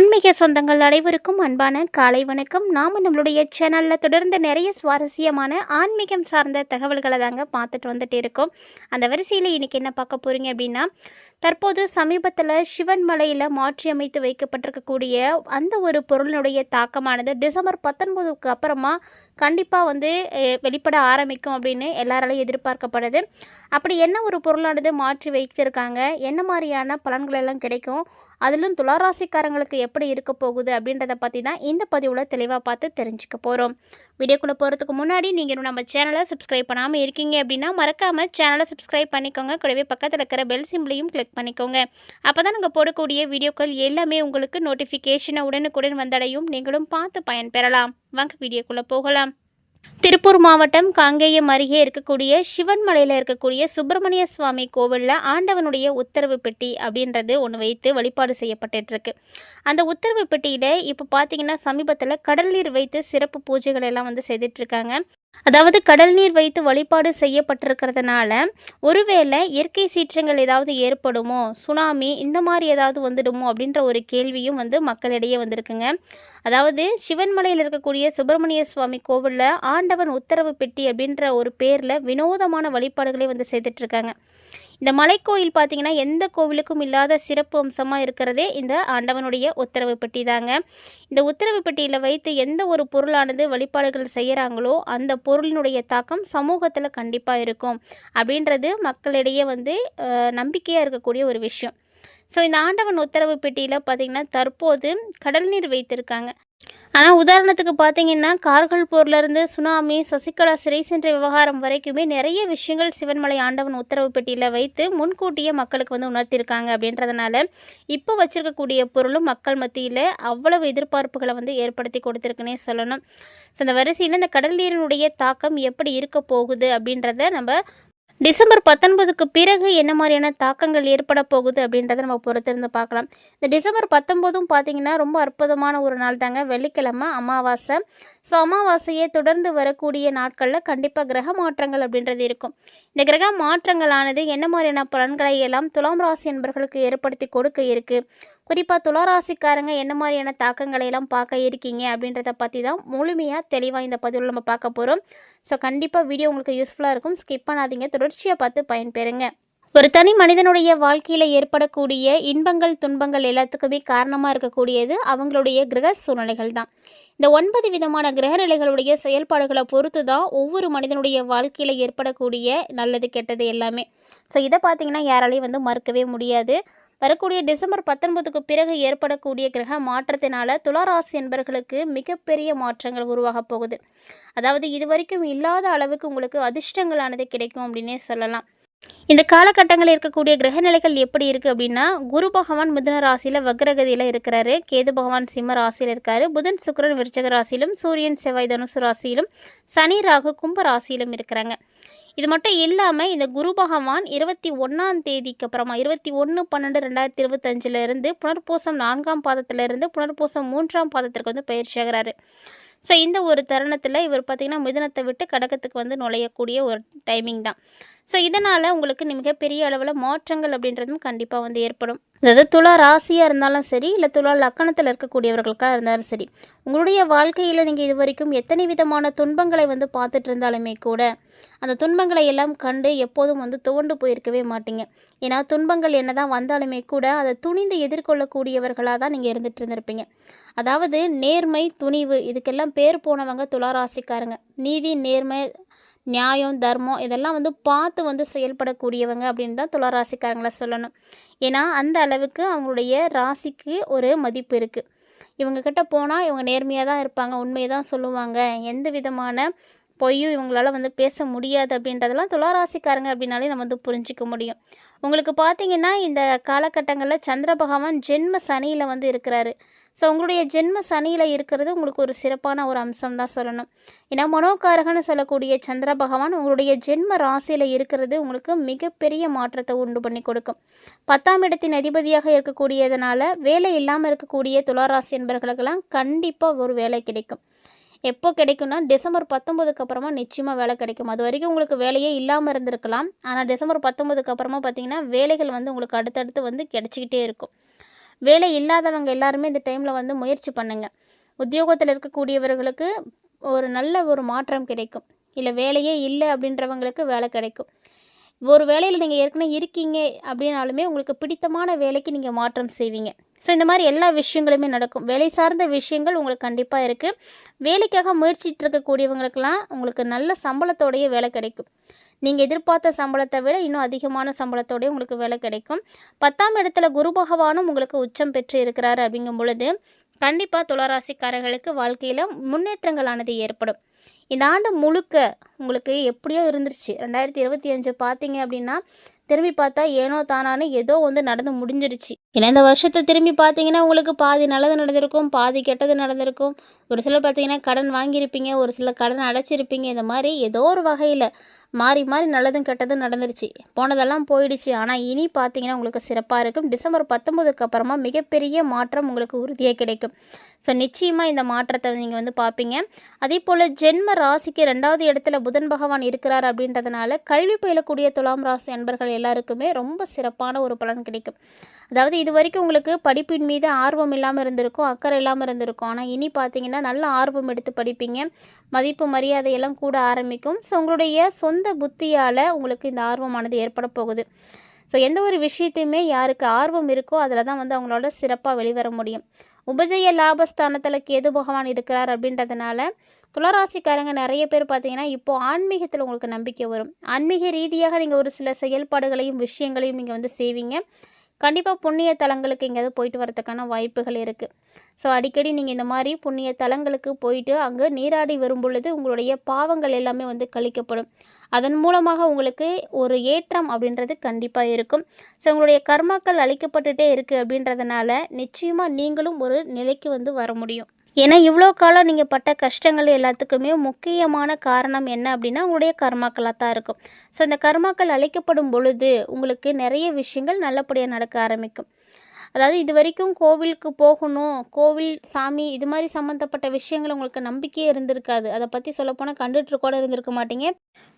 ஆன்மீக சொந்தங்கள் அனைவருக்கும் அன்பான காலை வணக்கம். நாம் நம்மளுடைய சேனலில் தொடர்ந்து நிறைய சுவாரஸ்யமான ஆன்மீகம் சார்ந்த தகவல்களை தாங்க பார்த்துட்டு வந்துட்டு இருக்கோம். அந்த வரிசையில் இன்றைக்கி என்ன பார்க்க போகிறீங்க அப்படின்னா, தற்போது சமீபத்தில் சிவன் மலையில் மாற்றி அமைத்து வைக்கப்பட்டிருக்கக்கூடிய அந்த ஒரு பொருளினுடைய தாக்கமானது டிசம்பர் 19க்கு அப்புறமா கண்டிப்பாக வெளிப்பட ஆரம்பிக்கும் அப்படின்னு எல்லாராலையும் எதிர்பார்க்கப்படுது. அப்படி என்ன ஒரு பொருளானது மாற்றி வைத்திருக்காங்க, என்ன மாதிரியான பலன்கள் எல்லாம் கிடைக்கும், அதிலும் துளாராசிக்காரங்களுக்கு எப்படி இருக்க போகுது அப்படின்றத பற்றி தான் இந்த பதிவில் தெளிவாக பார்த்து தெரிஞ்சுக்க போகிறோம். வீடியோக்குள்ளே போகிறதுக்கு முன்னாடி நீங்கள் நம்ம சேனலை சப்ஸ்கிரைப் பண்ணாமல் இருக்கீங்க அப்படின்னா மறக்காமல் சேனலை சப்ஸ்கிரைப் பண்ணிக்கோங்க. கூடவே பக்கத்தில் இருக்கிற பெல் சிம்பிளையும் கிளிக் பண்ணிக்கோங்க. அப்போ தான் நாங்கள் போடக்கூடிய வீடியோக்கள் எல்லாமே உங்களுக்கு நோட்டிஃபிகேஷனை உடனுக்குடன் வந்தடையும். நீங்களும் பார்த்து பயன்பெறலாம். வாங்க வீடியோக்குள்ளே போகலாம். திருப்பூர் மாவட்டம் காங்கேயம் அருகே இருக்கக்கூடிய சிவன் மலையில் இருக்கக்கூடிய சுப்பிரமணிய சுவாமி கோவிலில் ஆண்டவனுடைய உத்தரவு பெட்டி அப்படின்றது ஒன்று வைத்து வழிபாடு செய்யப்பட்டுருக்கு. அந்த உத்தரவு பெட்டியில் இப்போ பார்த்தீங்கன்னா சமீபத்தில் கடல் நீர் வைத்து சிறப்பு பூஜைகள் எல்லாம் செய்துட்ருக்காங்க. அதாவது கடல் நீர் வைத்து வழிபாடு செய்யப்பட்டிருக்கிறதுனால ஒருவேளை இயற்கை சீற்றங்கள் ஏதாவது ஏற்படுமோ, சுனாமி இந்த மாதிரி ஏதாவது வந்துடுமோ அப்படின்ற ஒரு கேள்வியும் மக்களிடையே வந்திருக்குங்க. அதாவது சிவன்மலையில் இருக்கக்கூடிய சுப்பிரமணிய சுவாமி கோவிலில் ஆண்டவன் உத்தரவு பெட்டி அப்படின்ற ஒரு பேரில் வினோதமான வழிபாடுகளை செய்துட்ருக்காங்க. இந்த மலைக்கோயில் பார்த்திங்கன்னா எந்த கோவிலுக்கும் இல்லாத சிறப்பு அம்சமாக இருக்கிறதே இந்த ஆண்டவனுடைய உத்தரவு பெட்டி தாங்க. இந்த உத்தரவு பெட்டியில் வைத்து எந்த ஒரு பொருளானது வழிபாடுகள் செய்கிறாங்களோ அந்த பொருளினுடைய தாக்கம் சமூகத்தில் கண்டிப்பாக இருக்கும் அப்படின்றது மக்களிடையே நம்பிக்கையாக இருக்கக்கூடிய ஒரு விஷயம். ஸோ இந்த ஆண்டவன் உத்தரவு பெட்டியில் பார்த்திங்கன்னா தற்போது கடல் நீர் வைத்திருக்காங்க. ஆனால் உதாரணத்துக்கு பார்த்தீங்கன்னா கார்கள் போர்லேருந்து சுனாமி, சசிகலா சிறை சென்ற விவகாரம் வரைக்குமே நிறைய விஷயங்கள் சிவன்மலை ஆண்டவன் உத்தரவு பெட்டியில் வைத்து முன்கூட்டியே மக்களுக்கு உணர்த்தியிருக்காங்க. அப்படின்றதுனால இப்போ வச்சுருக்கக்கூடிய பொருளும் மக்கள் மத்தியில் அவ்வளவு எதிர்பார்ப்புகளை ஏற்படுத்தி கொடுத்துருக்குன்னே சொல்லணும். ஸோ இந்த வரிசையில் இந்த கடல் நீரினுடைய தாக்கம் எப்படி இருக்க போகுது அப்படின்றத நம்ம டிசம்பர் 19க்கு பிறகு என்ன மாதிரியான தாக்கங்கள் ஏற்பட போகுது அப்படின்றத நம்ம பொறுத்திருந்து பார்க்கலாம். இந்த டிசம்பர் 19ம் பார்த்திங்கன்னா ரொம்ப அற்புதமான ஒரு நாள் தாங்க. வெள்ளிக்கிழமை அமாவாசை. ஸோ அமாவாசையை தொடர்ந்து வரக்கூடிய நாட்களில் கண்டிப்பாக கிரக மாற்றங்கள் அப்படின்றது இருக்கும். இந்த கிரக மாற்றங்களானது என்ன மாதிரியான பலன்களை எல்லாம் துலாம் ராசி என்பவர்களுக்கு ஏற்படுத்தி கொடுக்க இருக்குது, குறிப்பாக துளாராசிக்காரங்க என்ன மாதிரியான தாக்கங்களை எல்லாம் பார்க்க இருக்கீங்க அப்படின்றத பற்றி தான் முழுமையாக தெளிவாக இந்த பதிவில் நம்ம பார்க்க போகிறோம். ஸோ கண்டிப்பாக வீடியோ உங்களுக்கு யூஸ்ஃபுல்லாக இருக்கும். ஸ்கிப் பண்ணாதீங்க, தொடர்ச்சியாக பார்த்து பயன்பெறுங்க. ஒரு தனி மனிதனுடைய வாழ்க்கையில் ஏற்படக்கூடிய இன்பங்கள் துன்பங்கள் எல்லாத்துக்குமே காரணமாக இருக்கக்கூடியது அவங்களுடைய கிரக சூழ்நிலைகள் தான். இந்த 9 விதமான கிரகநிலைகளுடைய செயல்பாடுகளை பொறுத்து தான் ஒவ்வொரு மனிதனுடைய வாழ்க்கையில் ஏற்படக்கூடிய நல்லது கெட்டது எல்லாமே. ஸோ இதை பார்த்திங்கன்னா யாராலையும் மறுக்கவே முடியாது. வரக்கூடிய டிசம்பர் 19க்கு பிறகு ஏற்படக்கூடிய கிரக மாற்றத்தினால துளாராசி என்பவர்களுக்கு மிகப்பெரிய மாற்றங்கள் உருவாக போகுது. அதாவது இதுவரைக்கும் இல்லாத அளவுக்கு உங்களுக்கு அதிர்ஷ்டங்களானது கிடைக்கும் அப்படின்னே சொல்லலாம். இந்த காலகட்டங்களில் இருக்கக்கூடிய கிரகநிலைகள் எப்படி இருக்குது அப்படின்னா, குரு பகவான் மிதுன ராசியில் வக்ரகதியில் இருக்கிறாரு, கேது பகவான் சிம்ம ராசியில் இருக்காரு, புதன் சுக்கிரன் விருச்சிக ராசியிலும், சூரியன் செவ்வாய் தனுசு ராசியிலும், சனி ராகு கும்ப ராசியிலும் இருக்கிறாங்க. இது மட்டும் இல்லாமல் இந்த குரு பகவான் 21ஆம் தேதிக்கு அப்புறமா 21/12/2025 புனர்பூசம் 4ஆம் பாதத்திலிருந்து புனர்பூசம் 3ஆம் பாதத்திற்கு பயிற்சியாகிறாரு. ஸோ இந்த ஒரு தருணத்தில் இவர் பார்த்திங்கன்னா மிதுனத்தை விட்டு கடகத்துக்கு நுழையக்கூடிய ஒரு டைமிங் தான். ஸோ இதனால் உங்களுக்கு மிகப்பெரிய அளவில் மாற்றங்கள் அப்படின்றதும் கண்டிப்பாக ஏற்படும். அதாவது துலா ராசியாக இருந்தாலும் சரி, இல்லை துலா லக்கணத்தில் இருக்கக்கூடியவர்களுக்காக இருந்தாலும் சரி, உங்களுடைய வாழ்க்கையில் நீங்கள் இது வரைக்கும் எத்தனை விதமான துன்பங்களை பார்த்துட்டு இருந்தாலுமே கூட அந்த துன்பங்களை எல்லாம் கண்டு எப்போதும் துவண்டு போயிருக்கவே மாட்டீங்க. ஏன்னா துன்பங்கள் என்ன தான் வந்தாலுமே கூட அதை துணிந்து எதிர்கொள்ளக்கூடியவர்களாக தான் நீங்கள் இருந்துகிட்டு இருந்திருப்பீங்க. அதாவது நேர்மை, துணிவு இதுக்கெல்லாம் பேர் போனவங்க துளாராசிக்காரங்க. நீதி, நேர்மை, நியாயம், தர்மம் இதெல்லாம் பார்த்து செயல்படக்கூடியவங்க அப்படின்னு தான் துளாராசிக்காரங்களை சொல்லணும். ஏன்னா அந்த அளவுக்கு அவங்களுடைய ராசிக்கு ஒரு மதிப்பு இருக்குது. இவங்கக்கிட்ட போனால் இவங்க நேர்மையாக தான் இருப்பாங்க, உண்மையை தான் சொல்லுவாங்க, எந்த விதமான பொய்யும் இவங்களால பேச முடியாது அப்படின்றதெல்லாம் துளாராசிக்காரங்க அப்படின்னாலே நம்ம புரிஞ்சிக்க முடியும். உங்களுக்கு பார்த்திங்கன்னா இந்த காலகட்டங்களில் சந்திர பகவான் ஜென்ம சனியில் இருக்கிறாரு. ஸோ உங்களுடைய ஜென்ம சனியில் இருக்கிறது உங்களுக்கு ஒரு சிறப்பான ஒரு அம்சம் தான் சொல்லணும். ஏன்னா மனோகாரகன்னு சொல்லக்கூடிய சந்திர பகவான் உங்களுடைய ஜென்ம ராசியில் இருக்கிறது உங்களுக்கு மிகப்பெரிய மாற்றத்தை உண்டு பண்ணி கொடுக்கும். 10ஆம் இடத்தின் அதிபதியாக இருக்கக்கூடியதுனால வேலை இல்லாமல் இருக்கக்கூடிய துளாராசி என்பவர்களுக்கெல்லாம் கண்டிப்பாக ஒரு வேலை கிடைக்கும். எப்போ கிடைக்கும்னா டிசம்பர் 19க்கு அப்புறமா நிச்சயமாக வேலை கிடைக்கும். அது வரைக்கும் உங்களுக்கு வேலையே இல்லாமல் இருந்திருக்கலாம். ஆனால் டிசம்பர் 19க்கு அப்புறமா பார்த்திங்கன்னா வேலைகள் உங்களுக்கு அடுத்தடுத்து கிடச்சிக்கிட்டே இருக்கும். வேலை இல்லாதவங்க எல்லாருமே இந்த டைமில் வந்து முயற்சி பண்ணுங்கள். உத்தியோகத்தில் இருக்கக்கூடியவர்களுக்கு ஒரு நல்ல ஒரு மாற்றம் கிடைக்கும். இல்லை வேலையே இல்லை அப்படின்றவங்களுக்கு வேலை கிடைக்கும். ஒரு வேலையில் நீங்கள் ஏற்கனவே இருக்கீங்க அப்படின்னாலுமே உங்களுக்கு பிடித்தமான வேலைக்கு நீங்கள் மாற்றம் செய்வீங்க. ஸோ இந்த மாதிரி எல்லா விஷயங்களுமே நடக்கும். வேலை சார்ந்த விஷயங்கள் உங்களுக்கு கண்டிப்பாக இருக்குது. வேலைக்காக முயற்சிட்டு இருக்கக்கூடியவங்களுக்கெல்லாம் உங்களுக்கு நல்ல சம்பளத்தோடைய வேலை கிடைக்கும். நீங்கள் எதிர்பார்த்த சம்பளத்தை விட இன்னும் அதிகமான சம்பளத்தோடய உங்களுக்கு வேலை கிடைக்கும். 10ஆம் இடத்துல குரு பகவானும் உங்களுக்கு உச்சம் பெற்று இருக்கிறாரு அப்படிங்கும் பொழுது கண்டிப்பாக துளாராசிக்காரர்களுக்கு வாழ்க்கையில் முன்னேற்றங்களானது ஏற்படும். இந்த ஆண்டு முழுக்க உங்களுக்கு எப்படியோ இருந்துருச்சு. 2025 பார்த்தீங்க அப்படின்னா திரும்பி பார்த்தா ஏனோ தானான்னு ஏதோ வந்து நடந்து முடிஞ்சிருச்சு. ஏன்னா இந்த வருஷத்தை திரும்பி பார்த்தீங்கன்னா உங்களுக்கு பாதி நல்லது நடந்திருக்கும், பாதி கெட்டது நடந்திருக்கும். ஒரு சிலர் பார்த்தீங்கன்னா கடன் வாங்கியிருப்பீங்க, ஒரு சிலர் கடன் அடைச்சிருப்பீங்க. இந்த மாதிரி ஏதோ ஒரு வகையில் மாறி மாறி நல்லதும் கெட்டதும் நடந்துருச்சு. போனதெல்லாம் போயிடுச்சு. ஆனால் இனி பார்த்தீங்கன்னா உங்களுக்கு சிறப்பாக இருக்கும். டிசம்பர் 19க்கு அப்புறமா மிகப்பெரிய மாற்றம் உங்களுக்கு உறுதியாக கிடைக்கும். ஸோ நிச்சயமாக இந்த மாற்றத்தை நீங்கள் வந்து பார்ப்பீங்க. அதே போல் ஜென்ம ராசிக்கு 2வது இடத்துல புதன் பகவான் இருக்கிறார் அப்படின்றதுனால கல்வி பயிலக்கூடிய துலாம் ராசி அன்பர்கள் எல்லாருக்குமே ரொம்ப சிறப்பான ஒரு பலன் கிடைக்கும். அதாவது இது வரைக்கும் உங்களுக்கு படிப்பின் மீது ஆர்வம் இல்லாமல் இருந்திருக்கும், அக்கறை இல்லாமல் இருந்திருக்கும். ஆனால் இனி பார்த்தீங்கன்னா நல்ல ஆர்வம் எடுத்து படிப்பீங்க. மதிப்பு மரியாதையெல்லாம் கூட ஆரம்பிக்கும். ஸோ உங்களுடைய சொந்த புத்தியால் உங்களுக்கு இந்த ஆர்வமானது ஏற்பட போகுது. ஸோ எந்த ஒரு விஷயத்தையுமே யாருக்கு ஆர்வம் இருக்கோ அதில் தான் வந்து அவங்களோட சிறப்பாக வெளிவர முடியும். உபஜய லாபஸ்தானத்தில் கேது பகவான் இருக்கிறார் அப்படின்றதுனால துளராசிக்காரங்க நிறைய பேர் பார்த்தீங்கன்னா இப்போது ஆன்மீகத்தில் உங்களுக்கு நம்பிக்கை வரும். ஆன்மீக ரீதியாக நீங்கள் ஒரு சில செயல்பாடுகளையும் விஷயங்களையும் நீங்கள் வந்து செய்வீங்க. கண்டிப்பாக புண்ணிய தலங்களுக்கு எங்கேயாவது போயிட்டு வரதுக்கான வாய்ப்புகள் இருக்குது. ஸோ அடிக்கடி நீங்கள் இந்த மாதிரி புண்ணிய தலங்களுக்கு போயிட்டு அங்கே நீராடி வரும் பொழுது உங்களுடைய பாவங்கள் எல்லாமே வந்து கழிக்கப்படும். அதன் மூலமாக உங்களுக்கு ஒரு ஏற்றம் அப்படின்றது கண்டிப்பாக இருக்கும். ஸோ உங்களுடைய கர்மாக்கள் அழிக்கப்பட்டுட்டே இருக்குது அப்படின்றதுனால நிச்சயமாக நீங்களும் ஒரு நிலைக்கு வந்து வர முடியும். ஏன்னா இவ்வளோ காலம் நீங்கள் பட்ட கஷ்டங்கள் எல்லாத்துக்குமே முக்கியமான காரணம் என்ன அப்படின்னா உங்களுடைய கர்மாக்களாக தான் இருக்கும். ஸோ இந்த கர்மாக்கள் அழிக்கப்படும் பொழுது உங்களுக்கு நிறைய விஷயங்கள் நல்லபடியாக நடக்க ஆரம்பிக்கும். அதாவது இது வரைக்கும் கோவிலுக்கு போகணும், கோவில் சாமி இது மாதிரி சம்மந்தப்பட்ட விஷயங்கள் உங்களுக்கு நம்பிக்கையே இருந்திருக்காது. அதை பற்றி சொல்லப்போனால் கண்டுட்டு கூட இருந்திருக்க மாட்டீங்க.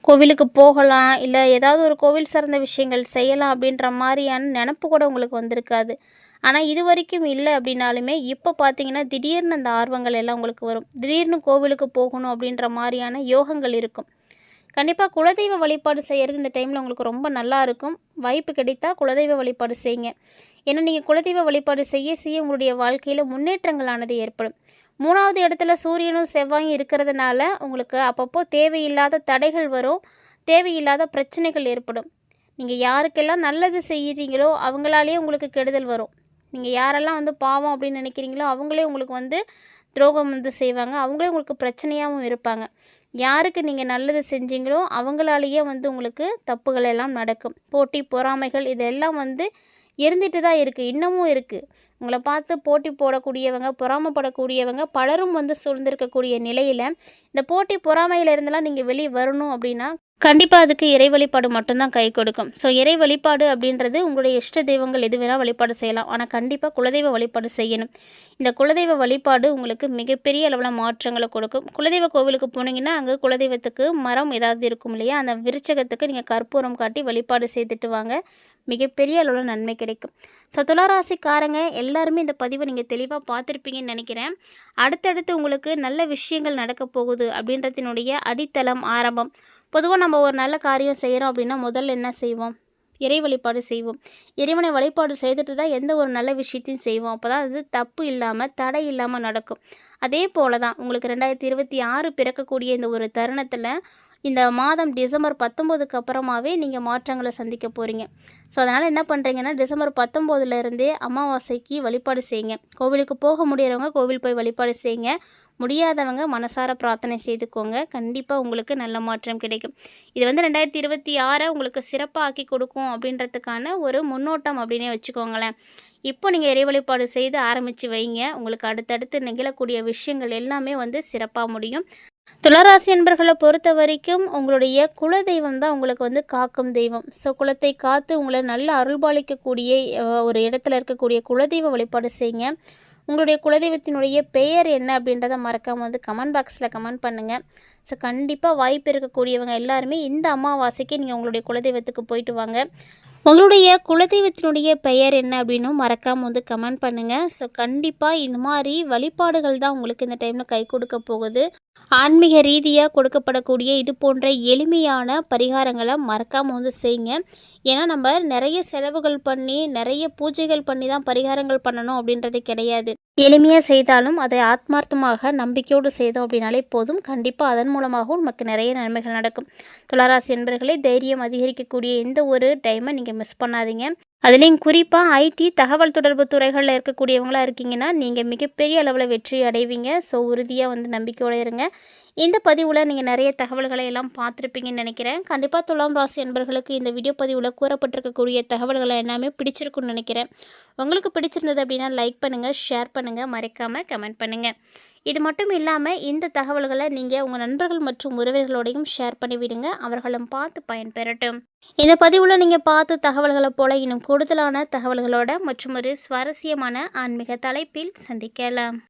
கோவிலுக்கு போகலாம், இல்லை ஏதாவது ஒரு கோவில் சார்ந்த விஷயங்கள் செய்யலாம் அப்படின்ற மாதிரியான நினப்பு கூட உங்களுக்கு வந்திருக்காது. ஆனால் இது வரைக்கும் இல்லை அப்படின்னாலுமே இப்போ பார்த்தீங்கன்னா திடீர்னு அந்த ஆர்வங்கள் எல்லாம் உங்களுக்கு வரும். திடீர்னு கோவிலுக்கு போகணும் அப்படின்ற மாதிரியான யோகங்கள் இருக்கும். கண்டிப்பாக குலதெய்வ வழிபாடு செய்கிறது இந்த டைமில் உங்களுக்கு ரொம்ப நல்லா இருக்கும். வாய்ப்பு கிடைத்தா குலதெய்வ வழிபாடு செய்யுங்க. ஏன்னா நீங்கள் குலதெய்வ வழிபாடு செய்ய செய்ய உங்களுடைய வாழ்க்கையில் முன்னேற்றங்களானது ஏற்படும். 3வது இடத்துல சூரியனும் செவ்வாயும் இருக்கிறதுனால உங்களுக்கு அப்பப்போ தேவையில்லாத தடைகள் வரும், தேவையில்லாத பிரச்சனைகள் ஏற்படும். நீங்கள் யாருக்கெல்லாம் நல்லது செய்கிறீங்களோ அவங்களாலேயே உங்களுக்கு கெடுதல் வரும். நீங்கள் யாரெல்லாம் வந்து பாவம் அப்படின்னு நினைக்கிறீங்களோ அவங்களே உங்களுக்கு வந்து துரோகம் வந்து செய்வாங்க, அவங்களே உங்களுக்கு பிரச்சனையாகவும் இருப்பாங்க. யாருக்கு நீங்கள் நல்லது செஞ்சீங்களோ அவங்களாலேயே வந்து உங்களுக்கு தப்புகள் எல்லாம் நடக்கும். போட்டி பொறாமைகள் இதெல்லாம் வந்து இருந்துட்டு தான் இருக்குது, இன்னமும் இருக்குது. உங்களை பார்த்து போட்டி போடக்கூடியவங்க, பொறாமப்படக்கூடியவங்க பலரும் வந்து சூழ்ந்திருக்கக்கூடிய நிலையில் இந்த போட்டி பொறாமையிலிருந்தெல்லாம் நீங்கள் வெளியே வரணும் அப்படின்னா கண்டிப்பாக அதுக்கு இறை வழிபாடு மட்டும்தான் கை கொடுக்கும். ஸோ இறை வழிபாடு அப்படின்றது உங்களுடைய இஷ்ட தெய்வங்கள் எது வேணால் வழிபாடு செய்யலாம். ஆனால் கண்டிப்பாக குலதெய்வ வழிபாடு செய்யணும். இந்த குலதெய்வ வழிபாடு உங்களுக்கு மிகப்பெரிய அளவில் மாற்றங்களை கொடுக்கும். குலதெய்வ கோவிலுக்கு போனீங்கன்னா அங்கே குலதெய்வத்துக்கு மரம் ஏதாவது இருக்கும் இல்லையா, அந்த விருச்சகத்துக்கு நீங்கள் கற்பூரம் காட்டி வழிபாடு செய்துட்டு வாங்க. மிகப்பெரிய அளவில் நன்மை கிடைக்கும். ஸோ துளாராசிக்காரங்க எல்லாருமே இந்த பதிவை நீங்கள் தெளிவாக பார்த்துருப்பீங்கன்னு நினைக்கிறேன். அடுத்தடுத்து உங்களுக்கு நல்ல விஷயங்கள் நடக்க போகுது அப்படின்றதினுடைய அடித்தளம் ஆரம்பம். பொதுவாக நம்ம ஒரு நல்ல காரியம் செய்கிறோம் அப்படின்னா முதல்ல என்ன செய்வோம்? இறை வழிபாடு செய்வோம். இறைவனை வழிபாடு செய்துட்டு தான் எந்த ஒரு நல்ல விஷயத்தையும் செய்வோம். அப்போ தான் அது தப்பு இல்லாமல் தடை இல்லாமல் நடக்கும். அதே போல தான் உங்களுக்கு 2026 பிறக்கக்கூடிய இந்த ஒரு தருணத்தில் இந்த மாதம் டிசம்பர் 19க்கு அப்புறமாவே நீங்கள் மாற்றங்களை சந்திக்க போகிறீங்க. ஸோ அதனால் என்ன பண்ணுறீங்கன்னா டிசம்பர் 19லேருந்தே அமாவாசைக்கு வழிபாடு செய்யுங்க. கோவிலுக்கு போக முடியறவங்க கோவில் போய் வழிபாடு செய்யுங்க. முடியாதவங்க மனசார பிரார்த்தனை செய்துக்கோங்க. கண்டிப்பாக உங்களுக்கு நல்ல மாற்றம் கிடைக்கும். இது வந்து 2026 உங்களுக்கு சிறப்பாக ஆக்கி கொடுக்கும் அப்படின்றதுக்கான ஒரு முன்னோட்டம் அப்படின்னே வச்சுக்கோங்களேன். இப்போ நீங்கள் இறை வழிபாடு செய்து ஆரம்பித்து வைங்க. உங்களுக்கு அடுத்தடுத்து நிகழக்கூடிய விஷயங்கள் எல்லாமே வந்து சிறப்பாக முடியும். துளாராசி என்பர்களை பொறுத்த வரைக்கும் உங்களுடைய குலதெய்வம் தான் உங்களுக்கு வந்து காக்கும் தெய்வம். ஸோ குலத்தை காத்து உங்களை நல்ல அருள்பாலிக்கக்கூடிய ஒரு இடத்துல இருக்கக்கூடிய குலதெய்வ வழிபாடு செய்யுங்க. உங்களுடைய குலதெய்வத்தினுடைய பெயர் என்ன அப்படின்றத மறக்காமல் வந்து கமெண்ட் பாக்ஸில் கமெண்ட் பண்ணுங்கள். ஸோ கண்டிப்பாக வாய்ப்பு இருக்கக்கூடியவங்க எல்லாருமே இந்த அமாவாசைக்கு நீங்கள் உங்களுடைய குலதெய்வத்துக்கு போயிட்டு வாங்க. உங்களுடைய குலதெய்வத்தினுடைய பெயர் என்ன அப்படின்னும் மறக்காமல் வந்து கமெண்ட் பண்ணுங்கள். ஸோ கண்டிப்பாக இந்த மாதிரி வழிபாடுகள் தான் உங்களுக்கு இந்த டைமில் கை கொடுக்க போகுது. ஆன்மீக ரீதியாக கொடுக்கப்படக்கூடிய இது போன்ற எளிமையான பரிகாரங்களை மறக்காமல் வந்து செய்யுங்க. ஏன்னா நம்ம நிறைய செலவுகள் பண்ணி நிறைய பூஜைகள் பண்ணி தான் பரிகாரங்கள் பண்ணணும் அப்படின்றது கிடையாது. எளிமையாக செய்தாலும் அதை ஆத்மார்த்தமாக நம்பிக்கையோடு செய்தோம் அப்படின்னாலே போதும். கண்டிப்பாக அதன் மூலமாகவும் நமக்கு நிறைய நன்மைகள் நடக்கும். துளாராசி என்பர்களே, தைரியம் அதிகரிக்கக்கூடிய எந்த ஒரு டைமை நீங்கள் மிஸ் பண்ணாதீங்க. அதுலேயும் குறிப்பாக ஐடி தகவல் தொடர்பு துறைகளில் இருக்கக்கூடியவங்களாக இருக்கீங்கன்னா நீங்கள் மிகப்பெரிய அளவில் வெற்றி அடைவீங்க. ஸோ உறுதியாக வந்து நம்பிக்கையோடு இருங்க. இந்த பதிவில் நீங்கள் நிறைய தகவல்களை எல்லாம் பார்த்துருப்பீங்கன்னு நினைக்கிறேன். கண்டிப்பாக துலாம் ராசி என்பர்களுக்கு இந்த வீடியோ பதிவில் கூறப்பட்டிருக்கக்கூடிய தகவல்களை எல்லாமே பிடிச்சிருக்குன்னு நினைக்கிறேன். உங்களுக்கு பிடிச்சிருந்தது அப்படின்னா லைக் பண்ணுங்கள், ஷேர் பண்ணுங்கள், மறக்காமல் கமெண்ட் பண்ணுங்கள். இது மட்டும் இல்லாமல் இந்த தகவல்களை நீங்கள் உங்கள் நண்பர்கள் மற்றும் உறவினர்களோடையும் ஷேர் பண்ணிவிடுங்க. அவர்களும் பார்த்து பயன்பெறட்டும். இந்த பதிவில் நீங்கள் பார்த்த தகவல்களை போல இன்னும் கூடுதலான தகவல்களோட மற்றும் ஒரு சுவாரஸ்யமான ஆன்மீக தலைப்பில் சந்திக்கலாம்.